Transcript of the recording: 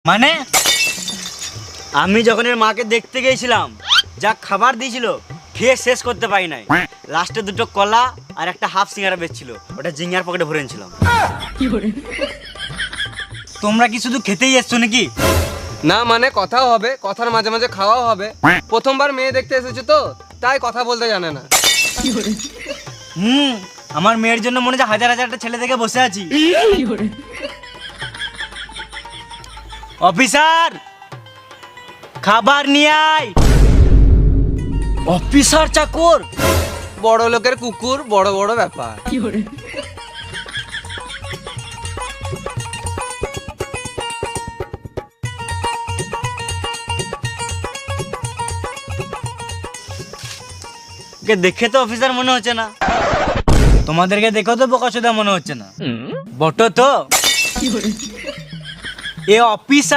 মানে আমি যখন এর মাকে দেখতে গিয়েছিলাম, যা খাবার দিয়েছিল খেয়ে শেষ করতে পারি নাই। লাস্টে দুটো কলা আর একটা হাফ সিঙ্গারা বেচছিল, ওটা জিঙ্গার পকেটে ভরে নিয়েছিলাম। তোমরা কি শুধু খেতেই এসছো নাকি? না মানে কথাও হবে, কথার মাঝে মাঝে খাওয়াও হবে। প্রথমবার মেয়ে দেখতে এসেছে তো, তাই কথা বলতে জানে না। আমার মেয়ের জন্য মনে হচ্ছে হাজার হাজারটা ছেলে দেখে বসে আছি। অফিসার, খাবার নিয়ে আয়। অফিসার চাকর, বড় লোকের কুকুর, বড় বড় ব্যাপার। কে দেখে তো অফিসার মনে হচ্ছে না, তোমাদেরকে দেখেও তো বোকাচোদা মনে হচ্ছে না। বটো তো এ অফিসার